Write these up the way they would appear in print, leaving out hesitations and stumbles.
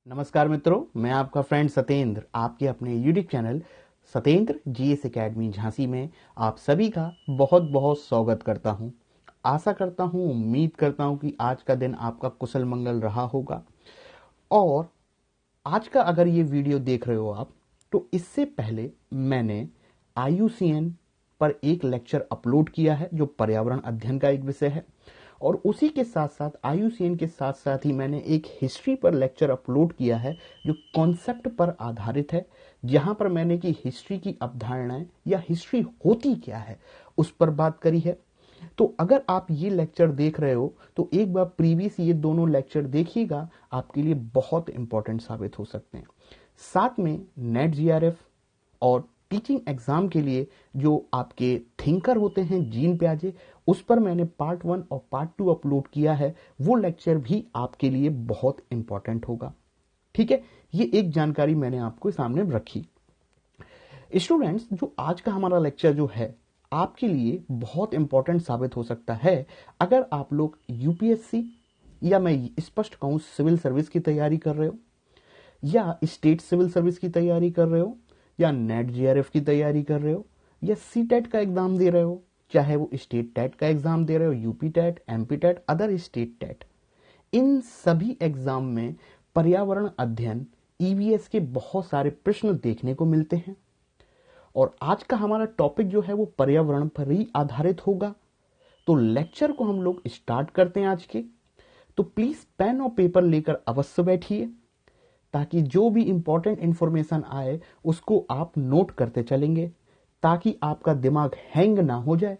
नमस्कार मित्रों, मैं आपका फ्रेंड सत्येंद्र आपके अपने YouTube channel Satyendra GS academy Jhansi में आप सभी का बहुत बहुत स्वागत करता हूं। आशा करता हूं, उम्मीद करता हूं कि आज का दिन आपका कुशल मंगल रहा होगा। और आज का अगर ये वीडियो देख रहे हो आप, तो इससे पहले मैंने IUCN पर एक लेक्चर अपलोड किया है जो पर्यावरण अध्ययन का एक विषय है। और उसी के साथ साथ IUCN के साथ साथ ही मैंने एक हिस्ट्री पर लेक्चर अपलोड किया है जो कॉन्सेप्ट पर आधारित है, जहां पर मैंने की हिस्ट्री की अवधारणाएं या हिस्ट्री होती क्या है उस पर बात करी है। तो अगर आप ये लेक्चर देख रहे हो तो एक बार प्रीवियस ये दोनों लेक्चर देखिएगा, आपके लिए बहुत इंपॉर्टेंट साबित हो सकते हैं। साथ में नेट GRF और टीचिंग एग्जाम के लिए जो आपके थिंकर होते हैं जीन प्याजे, उस पर मैंने पार्ट 1 और पार्ट 2 अपलोड किया है। वो लेक्चर भी आपके लिए बहुत इंपॉर्टेंट होगा। ठीक है, ये एक जानकारी मैंने आपको सामने रखी। स्टूडेंट्स, जो आज का हमारा लेक्चर जो है आपके लिए बहुत इंपॉर्टेंट साबित हो सकता है अगर आप लोग UPSC या मैं स्पष्ट कहूं सिविल सर्विस की तैयारी कर रहे हो, या स्टेट सिविल सर्विस की तैयारी कर रहे हो, या नेट GRF की तैयारी कर रहे हो, या CTET का एग्जाम दे रहे हो, चाहे वो स्टेट टेट का एग्जाम दे रहे हो, UP TET, MP TET, other state TET. इन सभी एग्जाम में पर्यावरण अध्ययन EVS के बहुत सारे प्रश्न देखने को मिलते हैं। और आज का हमारा टॉपिक जो है वो पर्यावरण पर ही आधारित होगा। तो लेक्चर को हम लोग स्टार्ट करते हैं आज के। तो प्लीज पेन और पेपर लेकर अवश्य बैठिए, ताकि जो भी इंपॉर्टेंट इंफॉर्मेशन आए उसको आप नोट करते चलेंगे, ताकि आपका दिमाग हैंग ना हो जाए।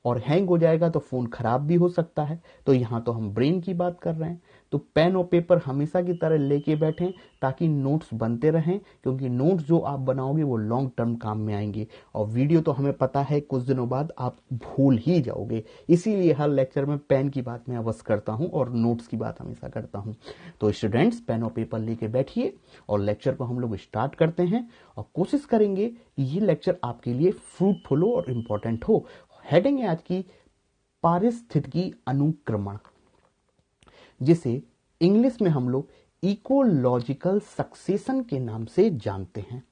और हैंग हो जाएगा तो फोन खराब भी हो सकता है। तो यहाँ तो हम ब्रेन की बात कर रहे हैं, तो पेन और पेपर हमेशा की तरह लेके बैठें ताकि नोट्स बनते रहें, क्योंकि नोट्स जो आप बनाओगे वो लॉन्ग टर्म काम में आएंगे। और वीडियो तो हमें पता है कुछ दिनों बाद आप भूल ही जाओगे, इसीलिए हर लेक्चर में पेन की बात मैं अवश्य करता हूँ और नोट्स की बात हमेशा करता हूँ। तो स्टूडेंट्स, पेन और पेपर लेके बैठिए और लेक्चर को हम लोग स्टार्ट करते हैं। और कोशिश करेंगे ये लेक्चर आपके लिए फ्रूटफुल हो और इम्पोर्टेंट हो। हेडिंग है आज की पारिस्थितिकी अनुक्रमण, जिसे इंग्लिश में हम लोग इकोलॉजिकल सक्सेशन के नाम से जानते हैं।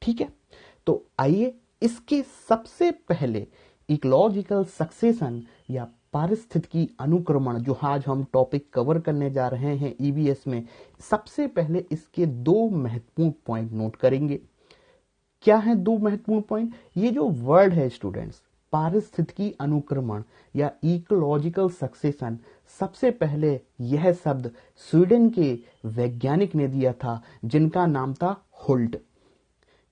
ठीक है, तो आइए इसके सबसे पहले इकोलॉजिकल सक्सेशन या पारिस्थितिकी अनुक्रमण जो आज हम टॉपिक कवर करने जा रहे हैं EVS में, सबसे पहले इसके दो महत्वपूर्ण पॉइंट नोट करेंगे। क्या है दो महत्वपूर्ण पॉइंट? ये जो वर्ड है स्टूडेंट्स, पारिस्थितिकी अनुक्रमण या इकोलॉजिकल सक्सेशन, सबसे पहले यह शब्द स्वीडन के वैज्ञानिक ने दिया था, जिनका नाम था हुल्ट।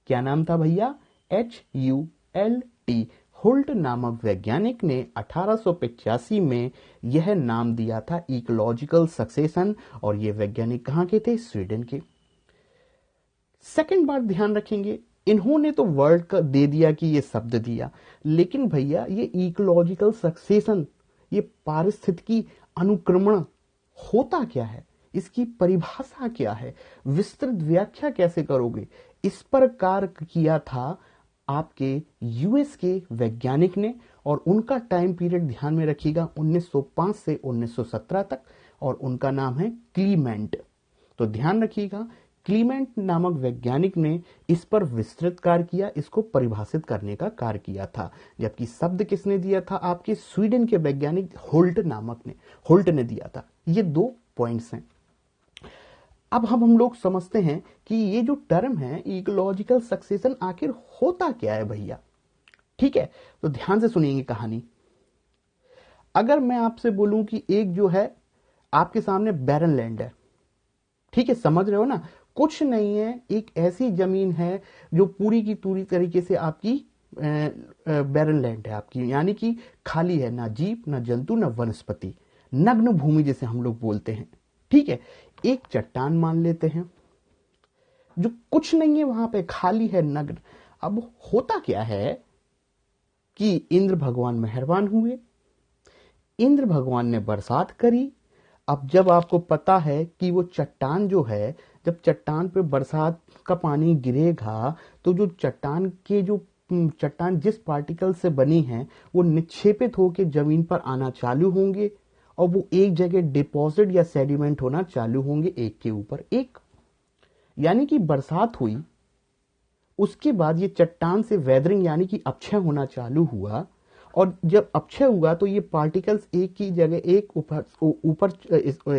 क्या नाम था भैया? HULT। हुल्ट नामक वैज्ञानिक ने 1885 में यह नाम दिया था इकोलॉजिकल सक्सेशन। और यह वैज्ञानिक कहां के थे? स्वीडन के। सेकंड बात ध्यान रखेंगे, इन्होंने तो वर्ड का दे दिया कि ये शब्द दिया, लेकिन भैया ये इकोलॉजिकल सक्सेशन, ये पारिस्थितिकी अनुक्रमण होता क्या है, इसकी परिभाषा क्या है, विस्तृत व्याख्या कैसे करोगे, इस पर कार्य किया था आपके US के वैज्ञानिक ने। और उनका टाइम पीरियड ध्यान में रखिएगा 1905 से 1917 तक, और उनका नाम है क्लीमेंट। तो ध्यान रखिएगा, क्लीमेंट नामक वैज्ञानिक ने इस पर विस्तृत कार्य किया, इसको परिभाषित करने का कार्य किया था। जबकि शब्द किसने दिया था? आपके स्वीडन के वैज्ञानिक हुल्ट ने दिया था। ये दो पॉइंट्स हैं। अब हम लोग समझते हैं कि ये जो टर्म है इकोलॉजिकल सक्सेशन आखिर होता क्या है भैया। ठीक है, तो ध्यान से सुनिएंगे कहानी। अगर मैं आपसे बोलूं कि एक जो है आपके सामने बैरन लैंड है, ठीक है, समझ रहे हो ना, कुछ नहीं है, एक ऐसी जमीन है जो पूरी की पूरी तरीके से आपकी बैरन लैंड है आपकी, यानी कि खाली है, ना जीव ना जंतु ना वनस्पति, नग्न भूमि जिसे हम लोग बोलते हैं। ठीक है, एक चट्टान मान लेते हैं जो कुछ नहीं है, वहां पे खाली है, नग्न। अब होता क्या है कि इंद्र भगवान मेहरबान हुए, इंद्र भगवान ने बरसात करी। अब जब आपको पता है कि वो चट्टान जो है, जब चट्टान पे बरसात का पानी गिरेगा तो जो चट्टान जिस पार्टिकल से बनी है वो निक्षेपित होकर जमीन पर आना चालू होंगे, और वो एक जगह डिपॉजिट या सेडिमेंट होना चालू होंगे एक के ऊपर एक। यानी कि बरसात हुई, उसके बाद ये चट्टान से वेदरिंग यानी कि अपक्षय होना चालू हुआ, और जब अपक्षय हुआ तो ये पार्टिकल्स एक की जगह एक ऊपर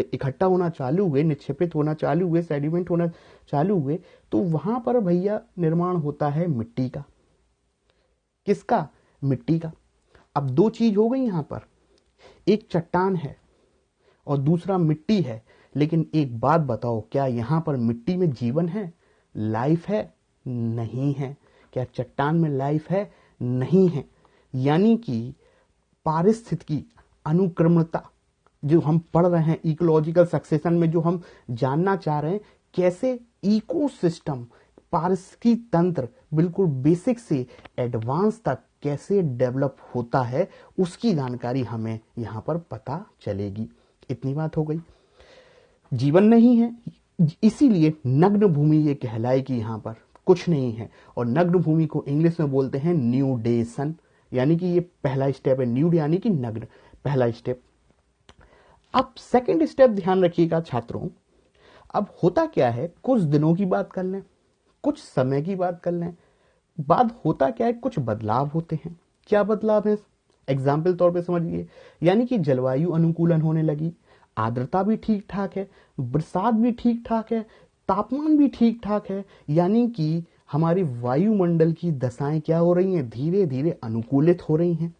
इकट्ठा होना चालू हुए, निक्षेपित होना चालू हुए, सेडिमेंट होना चालू हुए। तो वहां पर भैया निर्माण होता है मिट्टी का। किसका? मिट्टी का। अब दो चीज हो गई यहां पर, एक चट्टान है और दूसरा मिट्टी है। लेकिन एक बात बताओ, क्या यहां पर मिट्टी में जीवन है, लाइफ है? नहीं है। क्या चट्टान में लाइफ है? नहीं है। यानी कि पारिस्थितिकी अनुक्रमणता जो हम पढ़ रहे हैं, इकोलॉजिकल सक्सेशन में जो हम जानना चाह रहे हैं, कैसे इकोसिस्टम, पारिस्थितिकी तंत्र बिल्कुल बेसिक से एडवांस तक कैसे डेवलप होता है, उसकी जानकारी हमें यहां पर पता चलेगी। इतनी बात हो गई। जीवन नहीं है, इसीलिए नग्न भूमि ये कहलाएगी, यहां पर कुछ नहीं है। और नग्न भूमि को इंग्लिश में बोलते हैं न्यूडेशन, यानी कि ये पहला स्टेप है। न्यूड यानी कि नग्न, पहला स्टेप। अब सेकंड स्टेप ध्यान रखिएगा छात्रों। अब होता क्या है, कुछ दिनों की बात कर लें, कुछ समय की बात कर लें, बाद होता क्या है, कुछ बदलाव होते हैं। क्या बदलाव है? एग्जाम्पल तौर पे समझिए, यानी कि जलवायु अनुकूलन होने लगी, आर्द्रता भी ठीक ठाक है, बरसात भी ठीक ठाक है, तापमान भी ठीक ठाक है। यानी कि हमारी वायुमंडल की दशाएं क्या हो रही हैं, धीरे धीरे अनुकूलित हो रही हैं।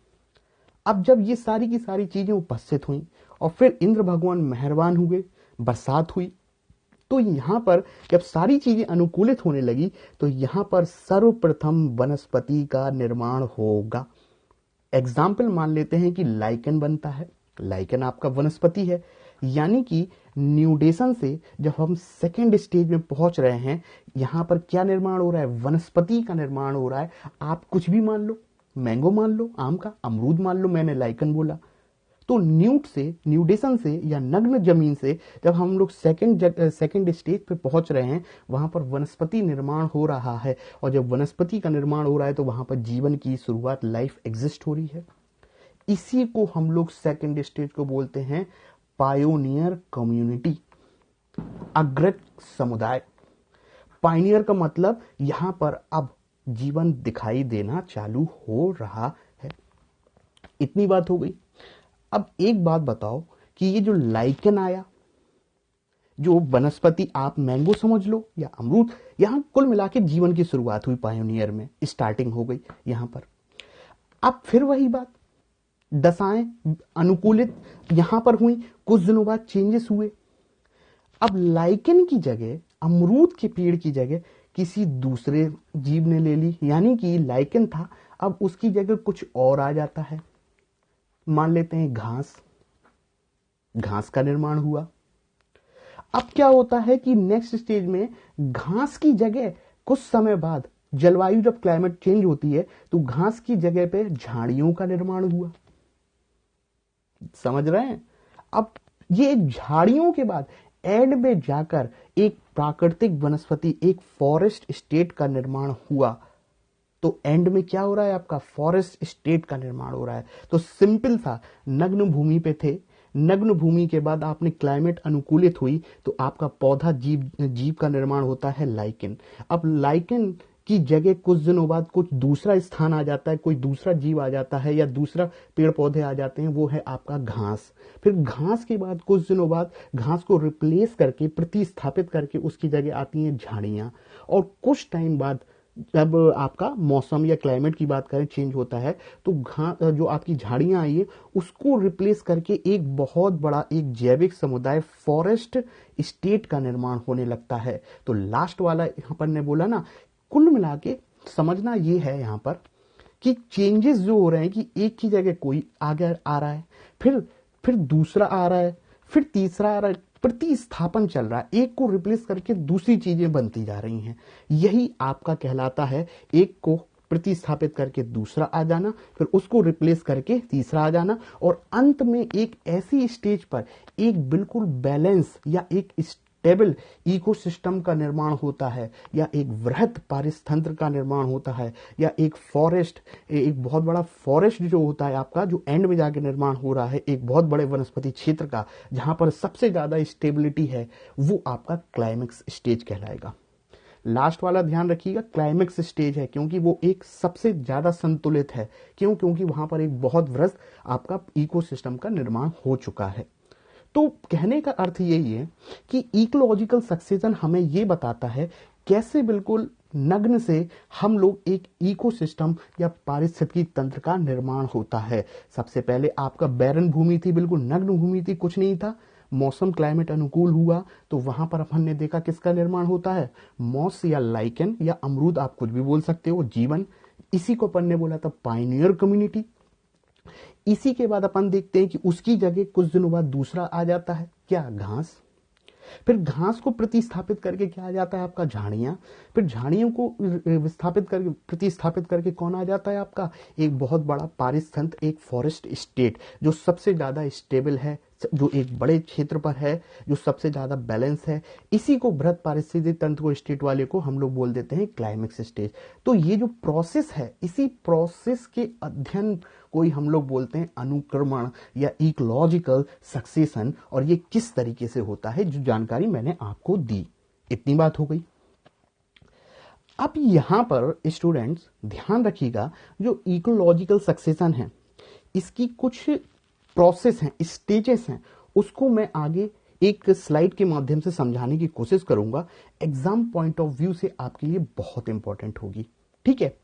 अब जब ये सारी की सारी चीजें उपस्थित हुई और फिर इंद्र भगवान मेहरबान हुए, बरसात हुई, तो यहां पर जब सारी चीजें अनुकूलित होने लगी तो यहां पर सर्वप्रथम वनस्पति का निर्माण होगा। एग्जाम्पल मान लेते हैं कि लाइकन बनता है। लाइकन आपका वनस्पति है। यानी कि न्यूडेशन से जब हम सेकेंड स्टेज में पहुंच रहे हैं, यहां पर क्या निर्माण हो रहा है, वनस्पति का निर्माण हो रहा है। आप कुछ भी मान लो, मैंगो मान लो, आम का, अमरूद मान लो, मैंने लाइकन बोला। तो न्यूडेशन से या नग्न जमीन से जब हम लोग सेकंड स्टेज पे पहुंच रहे हैं, वहां पर वनस्पति निर्माण हो रहा है। और जब वनस्पति का निर्माण हो रहा है तो वहां पर जीवन की शुरुआत, लाइफ एग्जिस्ट हो रही है। इसी को हम लोग सेकंड स्टेज को बोलते हैं पायोनियर कम्युनिटी, अग्रज समुदाय। पायनियर का मतलब यहां पर अब जीवन दिखाई देना चालू हो रहा है। इतनी बात हो गई। अब एक बात बताओ कि ये जो लाइकन आया, जो वनस्पति, आप मैंगो समझ लो या अमरूद, यहां कुल मिला के जीवन की शुरुआत हुई, पायोनियर में स्टार्टिंग हो गई यहां पर। अब फिर वही बात, दशाएं अनुकूलित यहां पर हुई, कुछ दिनों बाद चेंजेस हुए। अब लाइकन की जगह, अमरूद के पेड़ की जगह किसी दूसरे जीव ने ले ली। यानी कि लाइकन था, अब उसकी जगह कुछ और आ जाता है। मान लेते हैं घास, घास का निर्माण हुआ। अब क्या होता है कि नेक्स्ट स्टेज में घास की जगह कुछ समय बाद, जलवायु जब क्लाइमेट चेंज होती है तो घास की जगह पे झाड़ियों का निर्माण हुआ। समझ रहे हैं? अब ये झाड़ियों के बाद एंड में जाकर एक प्राकृतिक वनस्पति, एक फॉरेस्ट स्टेट का निर्माण हुआ। तो एंड में क्या हो रहा है, आपका फॉरेस्ट स्टेट का निर्माण हो रहा है। तो सिंपल था, नग्न भूमि पे थे, नग्न भूमि के बाद आपने क्लाइमेट अनुकूलित हुई तो आपका पौधा जीव का निर्माण होता है लाइकन। अब लाइकन की जगह कुछ दिनों बाद कुछ दूसरा स्थान आ जाता है, कोई दूसरा जीव आ जाता है या दूसरा पेड़ पौधे आ जाते हैं, वो है आपका घास। फिर घास के बाद कुछ दिनों बाद घास को रिप्लेस करके, प्रतिस्थापित करके उसकी जगह आती हैं झाड़ियां। और कुछ टाइम बाद जब आपका मौसम या क्लाइमेट की बात करें, चेंज होता है, तो जो आपकी झाड़ियां आई है उसको रिप्लेस करके एक बहुत बड़ा एक जैविक समुदाय, फॉरेस्ट स्टेट का निर्माण होने लगता है। तो लास्ट वाला यहां पर ने बोला ना, कुल मिला के समझना ये है यहां पर कि चेंजेस जो हो रहे हैं कि एक की जगह कोई आगे आ रहा है, फिर दूसरा आ रहा है, फिर तीसरा आ रहा है, प्रतिस्थापन चल रहा है, एक को रिप्लेस करके दूसरी चीजें बनती जा रही हैं। यही आपका कहलाता है, एक को प्रतिस्थापित करके दूसरा आ जाना, फिर उसको रिप्लेस करके तीसरा आ जाना, और अंत में एक ऐसी स्टेज पर एक बिल्कुल बैलेंस या एक स्टेबल इकोसिस्टम का निर्माण होता है, या एक वृहद पारिस्थितिक का निर्माण होता है, या एक फॉरेस्ट, एक बहुत बड़ा फॉरेस्ट जो होता है आपका, जो एंड में जाके निर्माण हो रहा है एक बहुत बड़े वनस्पति क्षेत्र का, जहां पर सबसे ज्यादा स्टेबिलिटी है, वो आपका क्लाइमेक्स स्टेज कहलाएगा। लास्ट वाला ध्यान रखिएगा, क्लाइमेक्स स्टेज है, क्योंकि वो एक सबसे ज्यादा संतुलित है। क्यों? क्योंकि वहां पर एक बहुत वृहद आपका इकोसिस्टम का निर्माण हो चुका है। तो कहने का अर्थ यही है कि इकोलॉजिकल सक्सेशन हमें ये बताता है कैसे बिल्कुल नग्न से हम लोग एक इकोसिस्टम या पारिस्थितिकी तंत्र का निर्माण होता है। सबसे पहले आपका बैरन भूमि थी, बिल्कुल नग्न भूमि थी, कुछ नहीं था। मौसम क्लाइमेट अनुकूल हुआ तो वहां पर अपन ने देखा किसका निर्माण होता है, मॉस या लाइकन या अमरूद, आप कुछ भी बोल सकते हो, जीवन। इसी को अपन ने बोला था पायनियर कम्युनिटी। इसी के बाद अपन देखते हैं कि उसकी जगह कुछ दिनों बाद दूसरा आ जाता है, क्या, घास। फिर घास को प्रतिस्थापित करके क्या आ जाता है आपका, झाड़ियां। फिर झाड़ियों को विस्थापित करके प्रतिस्थापित करके कौन आ जाता है आपका, एक बहुत बड़ा पारिस्थितिक, एक फॉरेस्ट स्टेट, जो सबसे ज्यादा स्टेबल है, जो एक बड़े क्षेत्र पर है, जो सबसे ज्यादा बैलेंस है। इसी को बृहद पारिस्थितिक तंत्र को स्टेट वाले को हम लोग बोल देते हैं क्लाइमेक्स स्टेज। तो ये जो प्रोसेस है, इसी प्रोसेस के अध्ययन को ही हम लोग बोलते हैं अनुक्रमण या इकोलॉजिकल सक्सेशन। और ये किस तरीके से होता है, जो जानकारी मैंने आपको दी। इतनी बात हो गई। अब यहां पर स्टूडेंट्स ध्यान रखिएगा, जो इकोलॉजिकल सक्सेशन है, इसकी कुछ प्रोसेस हैं, स्टेजेस हैं, उसको मैं आगे एक स्लाइड के माध्यम से समझाने की कोशिश करूंगा। एग्जाम पॉइंट ऑफ व्यू से आपके लिए बहुत इंपॉर्टेंट होगी। ठीक है,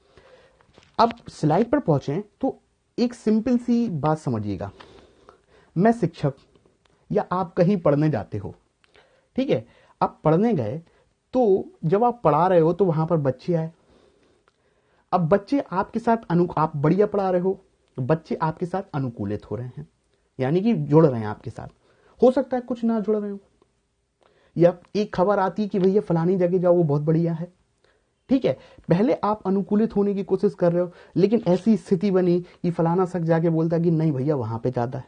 अब स्लाइड पर पहुंचे तो एक सिंपल सी बात समझिएगा। मैं शिक्षक, या आप कहीं पढ़ने जाते हो, ठीक है, आप पढ़ने गए, तो जब आप पढ़ा रहे हो तो वहां पर बच्चे आए। अब बच्चे आपके साथ आप बढ़िया पढ़ा रहे हो, बच्चे आपके साथ अनुकूलित हो रहे हैं, यानी कि जुड़ रहे हैं आपके साथ। हो सकता है कुछ ना जुड़ रहे हो, या एक खबर आती है कि भैया फलानी जगह जाओ, वो बहुत बढ़िया है। ठीक है, पहले आप अनुकूलित होने की कोशिश कर रहे हो, लेकिन ऐसी स्थिति बनी कि फलाना शख्स जाके बोलता कि नहीं भैया वहां पे ज्यादा है,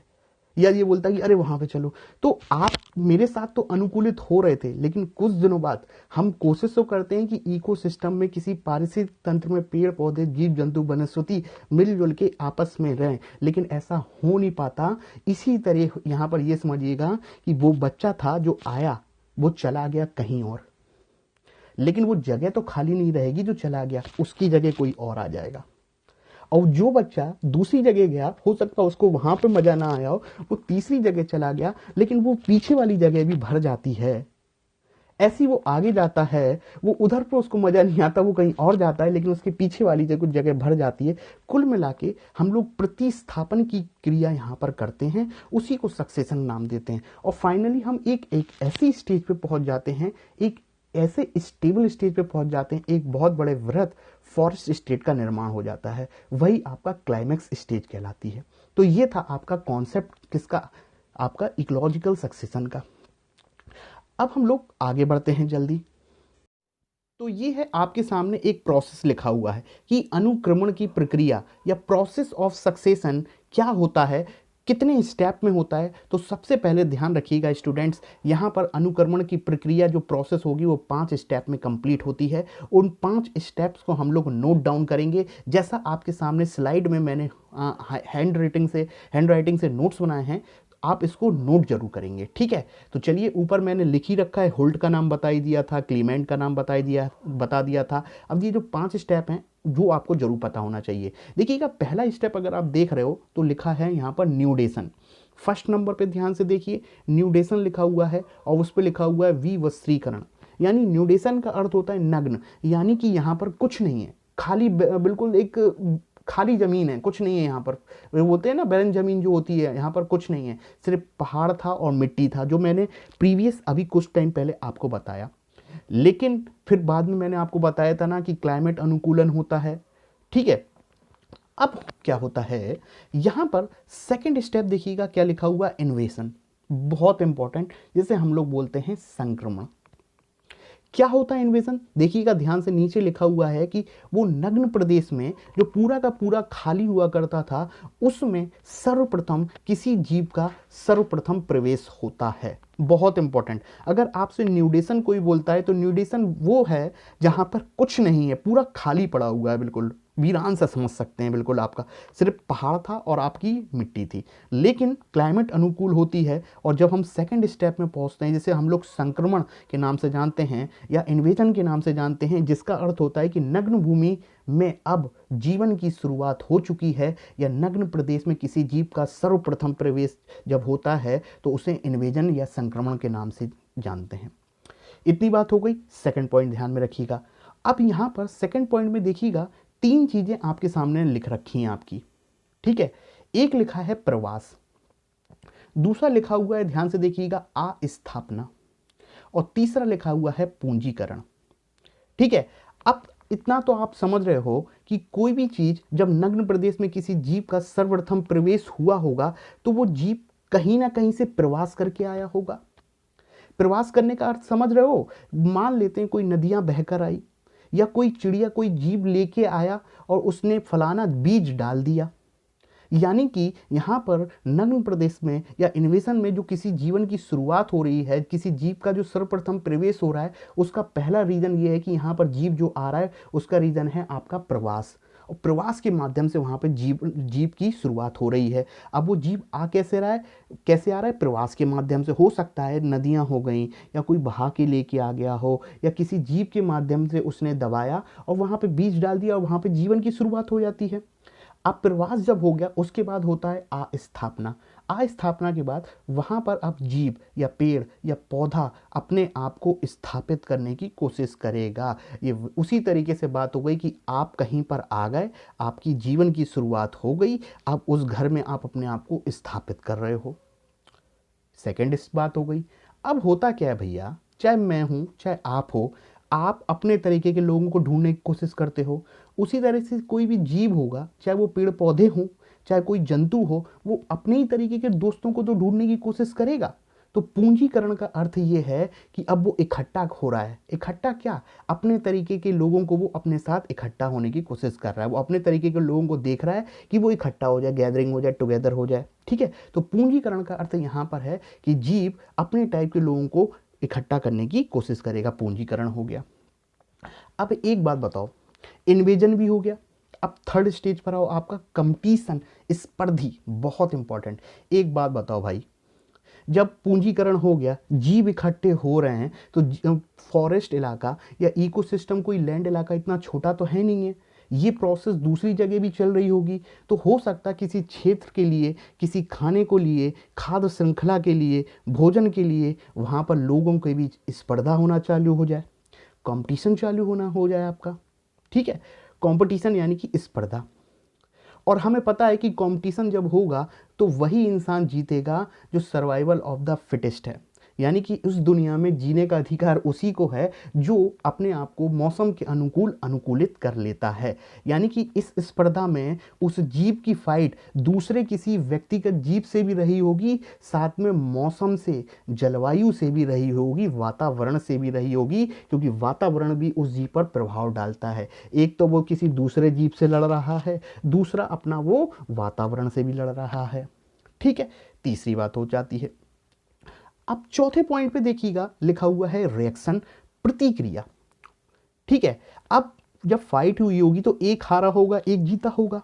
या ये बोलता कि अरे वहां पे चलो। तो आप मेरे साथ तो अनुकूलित हो रहे थे, लेकिन कुछ दिनों बाद हम कोशिश तो करते हैं कि इकोसिस्टम में, किसी पारिस्थितिक तंत्र में पेड़ पौधे, जीव जंतु, वनस्पति मिलजुल के आपस में रहें, लेकिन ऐसा हो नहीं पाता। इसी तरह यहां पर यह समझिएगा कि वो बच्चा था जो आया, वो चला गया कहीं और, लेकिन वो जगह तो खाली नहीं रहेगी। जो चला गया उसकी जगह कोई और आ जाएगा, और जो बच्चा दूसरी जगह गया, हो सकता है उसको वहां पे मजा ना आया हो, वो तीसरी जगह चला गया, लेकिन वो पीछे वाली जगह भी भर जाती है। ऐसी वो आगे जाता है, वो उधर पे उसको मजा नहीं आता, वो कहीं और जाता है, लेकिन उसके पीछे वाली जगह भर जाती है। कुल मिला के हम लोग प्रतिस्थापन की क्रिया यहाँ पर करते हैं, उसी को सक्सेशन नाम देते हैं। और फाइनली हम एक ऐसी स्टेज पे पहुंच जाते हैं, एक ऐसे स्टेबल स्टेज पे पहुंच जाते हैं, एक बहुत बड़े वृहद फॉरेस्ट स्टेट का निर्माण हो जाता है। वही आपका क्लाइमेक्स स्टेज कहलाती है। तो ये था आपका कॉन्सेप्ट किसका, आपका इकोलॉजिकल सक्सेशन का। अब हम लोग आगे बढ़ते हैं जल्दी। तो ये है आपके सामने एक प्रोसेस लिखा हुआ है कि अनुक्रमण की प्रक्रिया या प्रोसेस ऑफ सक्सेशन क्या होता है, कितने स्टेप में होता है। तो सबसे पहले ध्यान रखिएगा स्टूडेंट्स, यहाँ पर अनुक्रमण की प्रक्रिया जो प्रोसेस होगी वो 5 स्टेप में कंप्लीट होती है। उन 5 स्टेप्स को हम लोग नोट डाउन करेंगे, जैसा आपके सामने स्लाइड में मैंने हैंड राइटिंग से नोट्स बनाए हैं, आप इसको नोट जरूर करेंगे। ठीक है, तो चलिए, ऊपर मैंने लिख ही रखा है, होल्ट का नाम बता ही दिया था, क्लीमेंट का नाम बता दिया था। अब ये जो 5 स्टेप हैं जो आपको जरूर पता होना चाहिए। देखिएगा, पहला स्टेप अगर आप देख रहे हो तो लिखा है यहाँ पर न्यूडेशन। फर्स्ट नंबर पे ध्यान से देखिए, न्यूडेशन लिखा हुआ है और उस पर लिखा हुआ है विवस्त्रीकरण। यानी न्यूडेशन का अर्थ होता है नग्न, यानी कि यहाँ पर कुछ नहीं है, खाली बिल्कुल एक खाली जमीन है, कुछ नहीं है यहाँ पर। वो बोलते हैं ना बैरन जमीन जो होती है, यहाँ पर कुछ नहीं है, सिर्फ पहाड़ था और मिट्टी था, जो मैंने प्रीवियस अभी कुछ टाइम पहले आपको बताया। लेकिन फिर बाद में मैंने आपको बताया था ना कि क्लाइमेट अनुकूलन होता है। ठीक है, अब क्या होता है यहाँ पर सेकंड स्टेप देखिएगा क्या लिखा हुआ, इन्वेशन, बहुत इंपॉर्टेंट, जिसे हम लोग बोलते हैं संक्रमण। क्या होता है इन्वेजन? देखिएगा ध्यान से, नीचे लिखा हुआ है कि वो नग्न प्रदेश में जो पूरा का पूरा खाली हुआ करता था, उसमें सर्वप्रथम किसी जीव का सर्वप्रथम प्रवेश होता है। बहुत इंपॉर्टेंट। अगर आपसे न्यूडेशन कोई बोलता है तो न्यूडेशन वो है जहां पर कुछ नहीं है, पूरा खाली पड़ा हुआ है, बिल्कुल वीरान सा समझ सकते हैं। बिल्कुल आपका सिर्फ पहाड़ था और आपकी मिट्टी थी। लेकिन क्लाइमेट अनुकूल होती है और जब हम सेकंड स्टेप में पहुंचते हैं, जिसे हम लोग संक्रमण के नाम से जानते हैं या इन्वेजन के नाम से जानते हैं, जिसका अर्थ होता है कि नग्न भूमि में अब जीवन की शुरुआत हो चुकी है या नग्न प्रदेश में किसी जीव का सर्वप्रथम प्रवेश जब होता है तो उसे इन्वेजन या संक्रमण के नाम से जानते हैं। इतनी बात हो गई। सेकंड पॉइंट ध्यान में रखिएगा। अब यहाँ पर सेकंड पॉइंट में देखिएगा, तीन चीजें आपके सामने लिख रखी हैं आपकी, ठीक है। एक लिखा है प्रवास, दूसरा लिखा हुआ है, ध्यान से देखिएगा, अस्थापना, और तीसरा लिखा हुआ है पूंजीकरण, ठीक है। अब इतना तो आप समझ रहे हो कि कोई भी चीज जब नग्न प्रदेश में किसी जीव का सर्वप्रथम प्रवेश हुआ होगा तो वो जीव कहीं ना कहीं से प्रवास करके आया होगा। प्रवास करने का अर्थ समझ रहे हो? मान लेते हैं कोई नदियां बहकर आई या कोई चिड़िया कोई जीव लेके आया और उसने फलाना बीज डाल दिया। यानी कि यहाँ पर नग्न प्रदेश में या इन्वेजन में जो किसी जीवन की शुरुआत हो रही है, किसी जीव का जो सर्वप्रथम प्रवेश हो रहा है, उसका पहला रीजन ये है कि यहाँ पर जीव जो आ रहा है उसका रीजन है आपका प्रवास। और प्रवास के माध्यम से वहाँ पर जीव की शुरुआत हो रही है। अब वो जीव आ कैसे रहा है, कैसे आ रहा है? प्रवास के माध्यम से। हो सकता है नदियाँ हो गई या कोई बहा के लेके आ गया हो या किसी जीव के माध्यम से उसने दबाया और वहाँ पे बीज डाल दिया और वहाँ पे जीवन की शुरुआत हो जाती है। अब प्रवास जब हो गया उसके बाद होता है अस्थापना। अस्थापना के बाद वहाँ पर अब जीव या पेड़ या पौधा अपने आप को स्थापित करने की कोशिश करेगा। ये उसी तरीके से बात हो गई कि आप कहीं पर आ गए, आपकी जीवन की शुरुआत हो गई, अब उस घर में आप अपने आप को स्थापित कर रहे हो। सेकेंड इस बात हो गई। अब होता क्या है भैया, चाहे मैं हूँ चाहे आप हो, आप अपने तरीके के लोगों को ढूंढने की कोशिश करते हो। उसी तरह से कोई भी जीव होगा, चाहे वो पेड़ पौधे हों चाहे कोई जंतु हो, वो अपने ही तरीके के दोस्तों को तो ढूंढने की कोशिश करेगा। तो पूंजीकरण का अर्थ ये है कि अब वो इकट्ठा हो रहा है। इकट्ठा क्या? अपने तरीके के लोगों को वो अपने साथ इकट्ठा होने की कोशिश कर रहा है। वो अपने तरीके के लोगों को देख रहा है कि वो इकट्ठा हो जाए, गैदरिंग हो जाए, टुगेदर हो जाए, ठीक है। तो पूंजीकरण का अर्थ यहाँ पर है कि जीव अपने टाइप के लोगों को इकट्ठा करने की कोशिश करेगा, पूंजीकरण हो गया। अब एक बात बताओ, इन्वेजन भी हो गया। अब थर्ड स्टेज पर आओ, आपका कंपटीशन, स्पर्धी, बहुत इंपॉर्टेंट। एक बात बताओ भाई, जब पूंजीकरण हो गया, जीव इकट्ठे हो रहे हैं, तो फॉरेस्ट इलाका या इकोसिस्टम, कोई लैंड इलाका इतना छोटा तो है नहीं है, ये प्रोसेस दूसरी जगह भी चल रही होगी। तो हो सकता है किसी क्षेत्र के लिए, किसी खाने को लिए, खाद्य श्रृंखला के लिए, भोजन के लिए वहाँ पर लोगों के बीच स्पर्धा होना चालू हो जाए, कंपटीशन चालू होना हो जाए आपका, ठीक है। कंपटीशन यानी कि स्पर्धा। और हमें पता है कि कंपटीशन जब होगा तो वही इंसान जीतेगा जो सर्वाइवल ऑफ द फिटेस्ट है। यानी कि उस दुनिया में जीने का अधिकार उसी को है जो अपने आप को मौसम के अनुकूल अनुकूलित कर लेता है। यानी कि इस स्पर्धा में उस जीव की फाइट दूसरे किसी व्यक्तिगत जीव से भी रही होगी, साथ में मौसम से, जलवायु से भी रही होगी, वातावरण से भी रही होगी, क्योंकि वातावरण भी उस जीव पर प्रभाव डालता है। एक तो वो किसी दूसरे जीव से लड़ रहा है, दूसरा अपना वो वातावरण से भी लड़ रहा है, ठीक है। तीसरी बात हो जाती है। अब चौथे पॉइंट पे देखिएगा, लिखा हुआ है रिएक्शन, प्रतिक्रिया, ठीक है। अब जब फाइट हुई होगी तो एक हारा होगा, एक जीता होगा।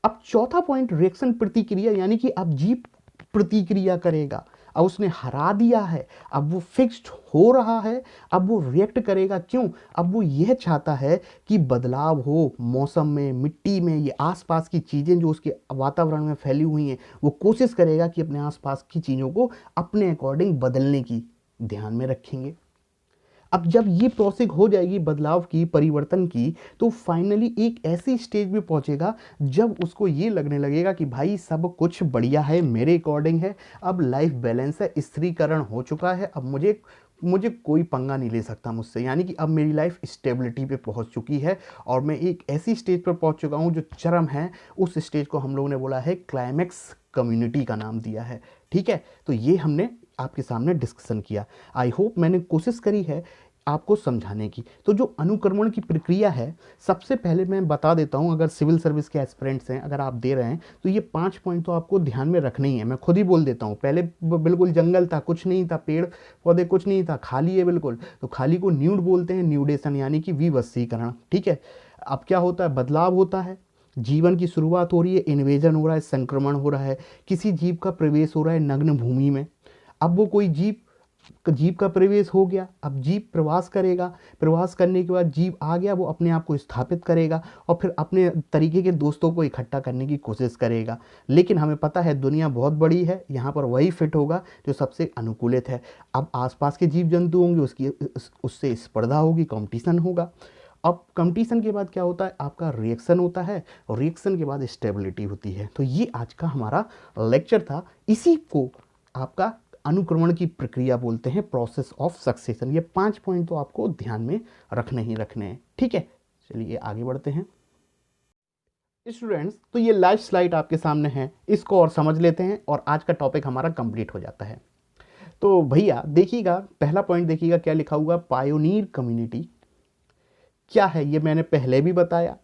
अब चौथा पॉइंट रिएक्शन, प्रतिक्रिया, यानी कि अब जीव प्रतिक्रिया करेगा। अब उसने हरा दिया है, अब वो फिक्स्ड हो रहा है, अब वो रिएक्ट करेगा। क्यों? अब वो यह चाहता है कि बदलाव हो मौसम में, मिट्टी में, ये आसपास की चीज़ें जो उसके वातावरण में फैली हुई हैं, वो कोशिश करेगा कि अपने आसपास की चीज़ों को अपने अकॉर्डिंग बदलने की ध्यान में रखेंगे। अब जब ये प्रोसेस हो जाएगी बदलाव की, परिवर्तन की, तो फाइनली एक ऐसी स्टेज में पहुंचेगा जब उसको ये लगने लगेगा कि भाई सब कुछ बढ़िया है, मेरे अकॉर्डिंग है, अब लाइफ बैलेंस है, स्थिरीकरण हो चुका है, अब मुझे कोई पंगा नहीं ले सकता मुझसे। यानी कि अब मेरी लाइफ स्टेबिलिटी पे पहुंच चुकी है और मैं एक ऐसी स्टेज पर पहुंच चुका हूं जो चरम है। उस स्टेज को हम लोगों ने बोला है क्लाइमैक्स कम्युनिटी का नाम दिया है, ठीक है। तो ये हमने आपके सामने डिस्कशन किया। आई होप मैंने कोशिश करी है आपको समझाने की। तो जो अनुक्रमण की प्रक्रिया है, सबसे पहले मैं बता देता हूँ, अगर सिविल सर्विस के एस्पिरेंट्स हैं, अगर आप दे रहे हैं तो ये 5 पॉइंट तो आपको ध्यान में रखने ही है। मैं खुद ही बोल देता हूँ, पहले बिल्कुल जंगल था, कुछ नहीं था, पेड़ पौधे कुछ नहीं था, खाली है बिल्कुल, तो खाली को न्यूड बोलते हैं, न्यूडेशन यानी कि विवशीकरण। ठीक है, अब क्या होता है, बदलाव होता है, जीवन की शुरुआत हो रही है, इन्वेजन हो रहा है, संक्रमण हो रहा है, किसी जीव का प्रवेश हो रहा है नग्न भूमि में। अब वो कोई जीव का प्रवेश हो गया, अब जीव प्रवास करेगा, प्रवास करने के बाद जीव आ गया, वो अपने आप को स्थापित करेगा और फिर अपने तरीके के दोस्तों को इकट्ठा करने की कोशिश करेगा। लेकिन हमें पता है दुनिया बहुत बड़ी है, यहाँ पर वही फिट होगा जो सबसे अनुकूलित है। अब आसपास के जीव जंतु होंगे, उससे स्पर्धा होगी, कंपटीशन होगा। अब कंपटीशन के बाद क्या होता है, आपका रिएक्शन होता है, और रिएक्शन के बाद स्टेबिलिटी होती है। तो ये आज का हमारा लेक्चर था, इसी को आपका अनुक्रमण की प्रक्रिया बोलते हैं, प्रोसेस ऑफ सक्सेशन। ये 5 पॉइंट तो आपको ध्यान में रखने ही रखने हैं। ठीक है, चलिए आगे बढ़ते हैं स्टूडेंट्स। तो ये लाइव स्लाइड आपके सामने है, इसको और समझ लेते हैं और आज का टॉपिक हमारा कंप्लीट हो जाता है। तो भैया देखिएगा, पहला पॉइंट देखिएगा क्या लिखा हुआ, पायोनियर कम्युनिटी क्या है, ये मैंने पहले भी बताया।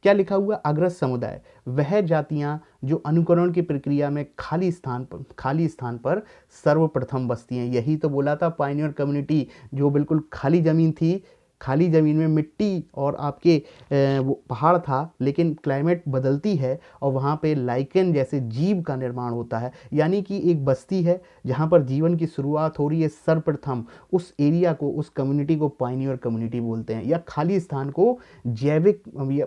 क्या लिखा हुआ, अग्रज समुदाय वह जातियां जो अनुकरण की प्रक्रिया में खाली स्थान पर सर्वप्रथम बसती हैं। यही तो बोला था, पायनियर कम्युनिटी जो बिल्कुल खाली ज़मीन थी, खाली ज़मीन में मिट्टी और आपके वो पहाड़ था, लेकिन क्लाइमेट बदलती है और वहाँ पे लाइकेन जैसे जीव का निर्माण होता है, यानी कि एक बस्ती है जहाँ पर जीवन की शुरुआत हो रही है। सर्वप्रथम उस एरिया को, उस कम्युनिटी को पायनियर कम्युनिटी बोलते हैं, या खाली स्थान को जैविक,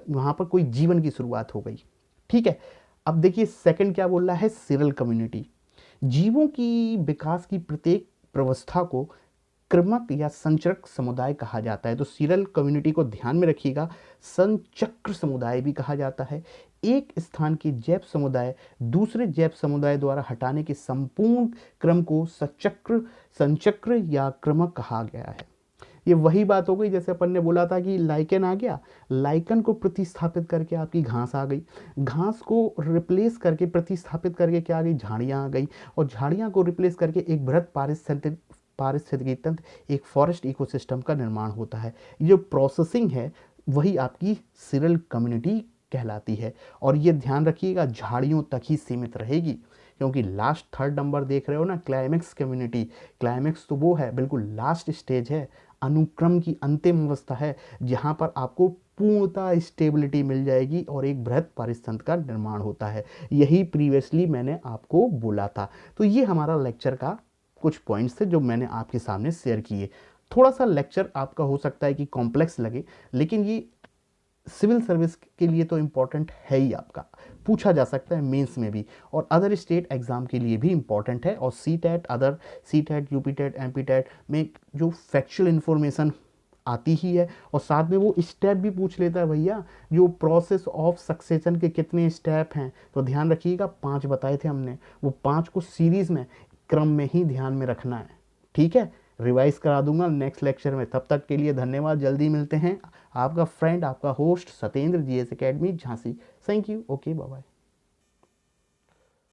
वहाँ पर कोई जीवन की शुरुआत हो गई। ठीक है, अब देखिए सेकंड क्या बोल रहा है, सीरल कम्युनिटी। जीवों की विकास की प्रत्येक प्रवस्था को क्रमक या संचक्रक समुदाय कहा जाता है। तो सीरल कम्युनिटी को ध्यान में रखिएगा, संचक्र समुदाय भी कहा जाता है। एक स्थान के जैव समुदाय दूसरे जैव समुदाय द्वारा हटाने के संपूर्ण क्रम को संचक्र या क्रमक कहा गया है। ये वही बात हो गई जैसे अपन ने बोला था कि लाइकेन आ गया, लाइकन को प्रतिस्थापित करके आपकी घास आ गई, घास को रिप्लेस करके प्रतिस्थापित करके क्या आ गई, झाड़ियाँ आ गई, और झाड़ियाँ को रिप्लेस करके एक बृहत पारिस्थितिकी तंत्र, एक फॉरेस्ट इकोसिस्टम का निर्माण होता है। ये जो प्रोसेसिंग है वही आपकी सीरल कम्युनिटी कहलाती है। और ये ध्यान रखिएगा, झाड़ियों तक ही सीमित रहेगी, क्योंकि लास्ट थर्ड नंबर देख रहे हो ना, क्लाइमेक्स कम्युनिटी। क्लाइमेक्स तो वो है, बिल्कुल लास्ट स्टेज है, अनुक्रम की अंतिम अवस्था है, जहाँ पर आपको पूर्णतः स्टेबिलिटी मिल जाएगी और एक बृहत पारिस्थितिकी का निर्माण होता है। यही प्रीवियसली मैंने आपको बोला था। तो ये हमारा लेक्चर का कुछ पॉइंट्स थे जो मैंने आपके सामने शेयर किए। थोड़ा सा लेक्चर आपका हो सकता है कि कॉम्प्लेक्स लगे, लेकिन ये सिविल सर्विस के लिए तो इम्पॉर्टेंट है ही, आपका पूछा जा सकता है मेंस में भी, और अदर स्टेट एग्जाम के लिए भी इम्पॉर्टेंट है। और C TET UP TET MP TET में जो फैक्चुअल इन्फॉर्मेशन आती ही है, और साथ में वो स्टेप भी पूछ लेता है भैया, जो प्रोसेस ऑफ सक्सेशन के कितने स्टेप हैं। तो ध्यान रखिएगा, 5 बताए थे हमने, वो 5 को सीरीज में क्रम में ही ध्यान में रखना है। ठीक है, रिवाइज करा दूंगा नेक्स्ट लेक्चर में। तब तक के लिए धन्यवाद, जल्दी मिलते हैं। आपका फ्रेंड, आपका host Satyendra, GS academy Jhansi. Thank you, okay, bye bye.